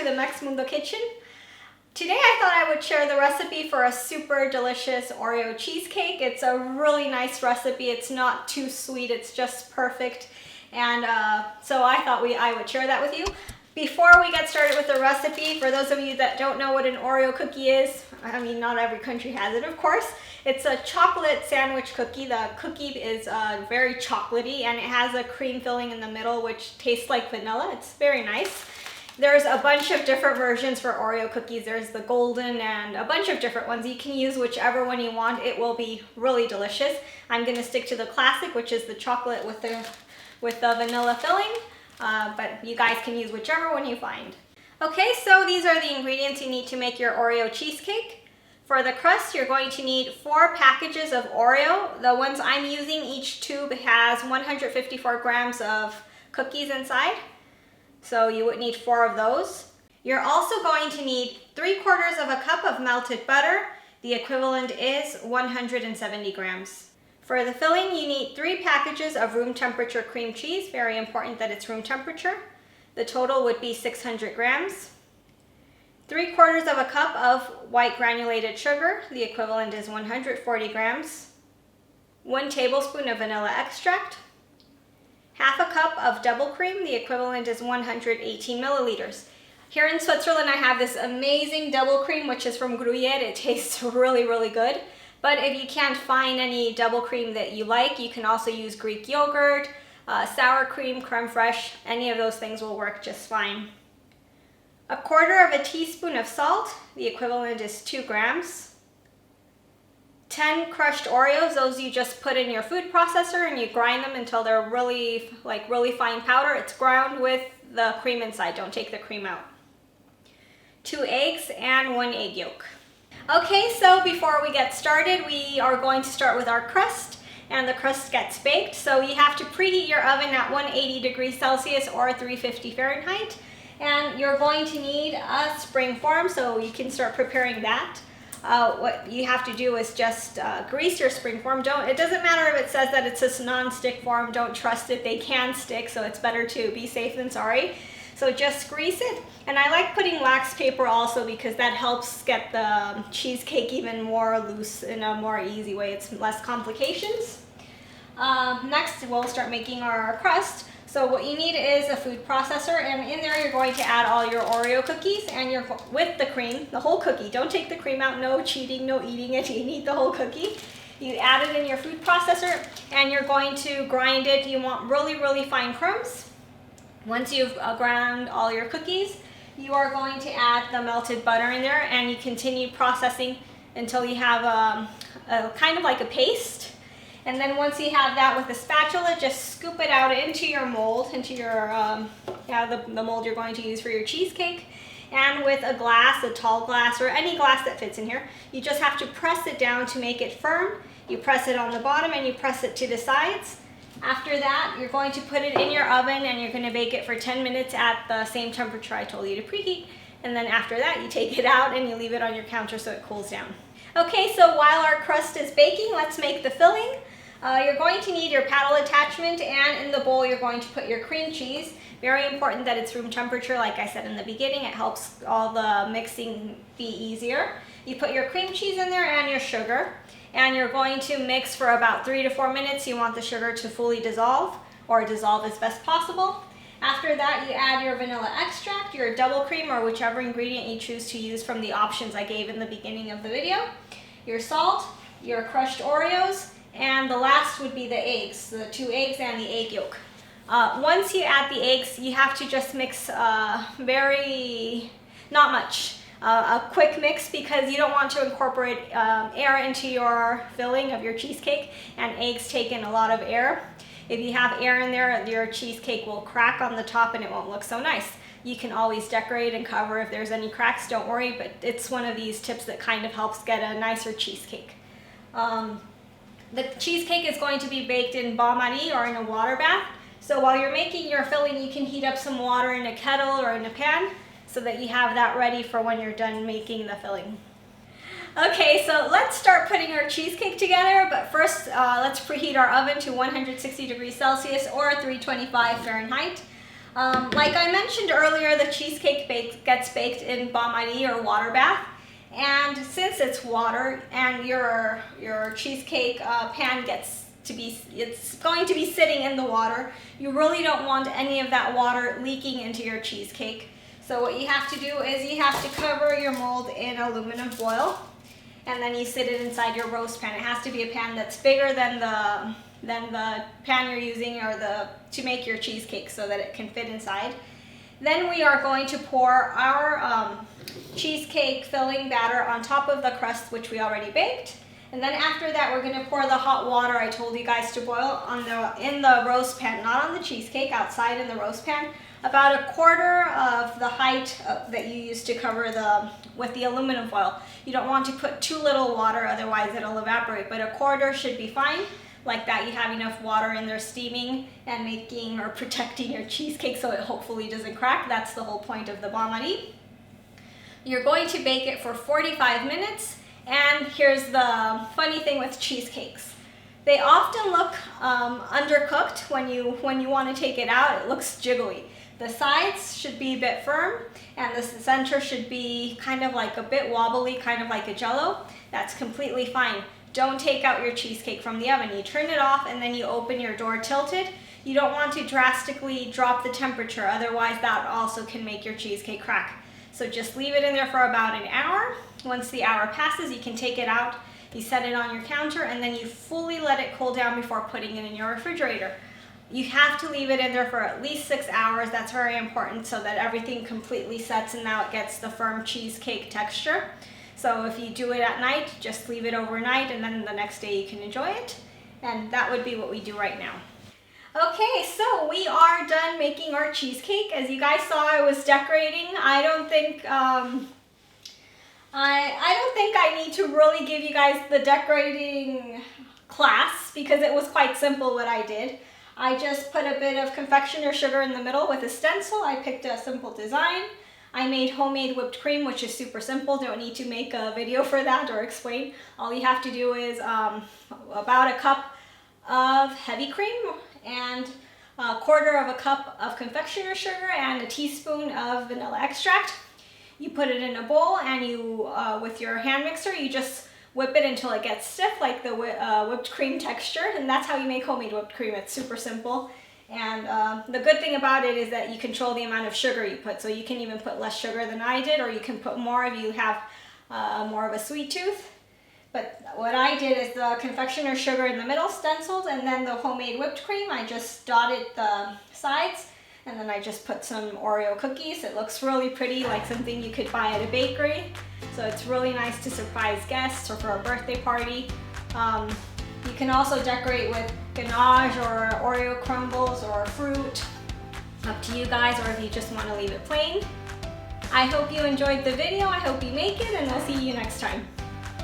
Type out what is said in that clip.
the Mex Mundo kitchen. Today I thought I would share the recipe for a super delicious Oreo cheesecake. It's a really nice recipe. It's not too sweet, it's just perfect. And so I thought I would share that with you. Before we get started with the recipe, for those of you that don't know what an Oreo cookie is, I mean, not every country has it, of course. It's a chocolate sandwich cookie. The cookie is very chocolatey and it has a cream filling in the middle which tastes like vanilla. It's very nice. There's a bunch of different versions for Oreo cookies. There's the golden and a bunch of different ones. You can use whichever one you want. It will be really delicious. I'm going to stick to the classic, which is the chocolate with the vanilla filling. But you guys can use whichever one you find. Okay, so these are the ingredients you need to make your Oreo cheesecake. For the crust, you're going to need 4 packages of Oreo. The ones I'm using, each tube has 154 grams of cookies inside. So you would need 4 of those. You're also going to need 3/4 of a cup of melted butter. The equivalent is 170 grams. For the filling, you need 3 packages of room temperature cream cheese. Very important that it's room temperature. The total would be 600 grams. 3/4 of a cup of white granulated sugar. The equivalent is 140 grams. 1 tablespoon of vanilla extract. 1/2 cup of double cream. The equivalent is 118 milliliters. Here in Switzerland, I have this amazing double cream, which is from Gruyere. It tastes really, really good. But if you can't find any double cream that you like, you can also use Greek yogurt, sour cream, creme fraiche. Any of those things will work just fine. 1/4 teaspoon of salt. The equivalent is 2 grams. 10 crushed Oreos. Those you just put in your food processor and you grind them until they're really fine powder. It's ground with the cream inside. Don't take the cream out. 2 eggs and 1 egg yolk. Okay, so before we get started, we are going to start with our crust, and the crust gets baked. So you have to preheat your oven at 180 degrees Celsius or 350 Fahrenheit. And you're going to need a spring form, so you can start preparing that. What you have to do is just grease your spring form. It doesn't matter if it says that it's a non-stick form. Don't trust it. They can stick, so it's better to be safe than sorry. So just grease it. And I like putting wax paper also because that helps get the cheesecake even more loose in a more easy way. It's less complications. Next, we'll start making our crust. So what you need is a food processor, and in there you're going to add all your Oreo cookies and with the cream, the whole cookie. Don't take the cream out, no cheating, no eating it, you need the whole cookie. You add it in your food processor and you're going to grind it. You want really, really fine crumbs. Once you've ground all your cookies, you are going to add the melted butter in there and you continue processing until you have a kind of like a paste. And then once you have that with a spatula, just scoop it out into your mold, into your, the mold you're going to use for your cheesecake. And with a glass, a tall glass, or any glass that fits in here, you just have to press it down to make it firm. You press it on the bottom and you press it to the sides. After that, you're going to put it in your oven and you're going to bake it for 10 minutes at the same temperature I told you to preheat. And then after that, you take it out and you leave it on your counter so it cools down. Okay, so while our crust is baking, let's make the filling. You're going to need your paddle attachment, and in the bowl you're going to put your cream cheese. Very important that it's room temperature, like I said in the beginning. It helps all the mixing be easier. You put your cream cheese in there and your sugar, and you're going to mix for about 3 to 4 minutes. You want the sugar to fully dissolve, or dissolve as best possible. After that, you add your vanilla extract, your double cream, or whichever ingredient you choose to use from the options I gave in the beginning of the video, your salt, your crushed Oreos, and the last would be the eggs, the 2 eggs and the egg yolk. Once you add the eggs, you have to just mix not much, a quick mix, because you don't want to incorporate air into your filling of your cheesecake, and eggs take in a lot of air. If you have air in there, your cheesecake will crack on the top and it won't look so nice. You can always decorate and cover if there's any cracks, don't worry, but it's one of these tips that kind of helps get a nicer cheesecake. The cheesecake is going to be baked in bain-marie or in a water bath. So while you're making your filling, you can heat up some water in a kettle or in a pan so that you have that ready for when you're done making the filling. Okay, so let's start putting our cheesecake together, but first let's preheat our oven to 160 degrees Celsius or 325 Fahrenheit. Like I mentioned earlier, the cheesecake gets baked in bain-marie or water bath. And since it's water and your cheesecake pan it's going to be sitting in the water, you really don't want any of that water leaking into your cheesecake. So what you have to do is you have to cover your mold in aluminum foil, and then you sit it inside your roast pan. It has to be a pan that's bigger than the pan you're using to make your cheesecake so that it can fit inside. Then we are going to pour our cheesecake filling batter on top of the crust, which we already baked. And then after that, we're going to pour the hot water I told you guys to boil in the roast pan, not on the cheesecake, outside in the roast pan, about 1/4 of the height that you used to cover with the aluminum foil. You don't want to put too little water, otherwise it'll evaporate, but 1/4 should be fine. Like that, you have enough water in there steaming and making or protecting your cheesecake so it hopefully doesn't crack. That's the whole point of the bain-marie. You're going to bake it for 45 minutes. And here's the funny thing with cheesecakes. They often look undercooked when you want to take it out. It looks jiggly. The sides should be a bit firm, and the center should be kind of like a bit wobbly, kind of like a jello. That's completely fine. Don't take out your cheesecake from the oven. You turn it off and then you open your door tilted. You don't want to drastically drop the temperature, otherwise that also can make your cheesecake crack. So just leave it in there for about an hour. Once the hour passes, you can take it out, you set it on your counter, and then you fully let it cool down before putting it in your refrigerator. You have to leave it in there for at least 6 hours. That's very important so that everything completely sets and now it gets the firm cheesecake texture. So if you do it at night, just leave it overnight and then the next day you can enjoy it. And that would be what we do right now. Okay, so we are done making our cheesecake. As you guys saw, I was decorating. I don't think I need to really give you guys the decorating class because it was quite simple what I did. I just put a bit of confectioner sugar in the middle with a stencil. I picked a simple design. I made homemade whipped cream, which is super simple. Don't need to make a video for that or explain. All you have to do is about a cup of heavy cream and 1/4 cup of confectioner sugar and a teaspoon of vanilla extract. You put it in a bowl and you, with your hand mixer, you just whip it until it gets stiff like the whipped cream texture, and that's how you make homemade whipped cream. It's super simple. And the good thing about it is that you control the amount of sugar you put, so you can even put less sugar than I did, or you can put more if you have more of a sweet tooth. But what I did is the confectioner sugar in the middle stenciled, and then the homemade whipped cream, I just dotted the sides, and then I just put some Oreo cookies. It looks really pretty, like something you could buy at a bakery. So it's really nice to surprise guests or for a birthday party. You can also decorate with ganache or Oreo crumbles or fruit. Up to you guys, or if you just want to leave it plain. I hope you enjoyed the video. I hope you make it, and we'll see you next time.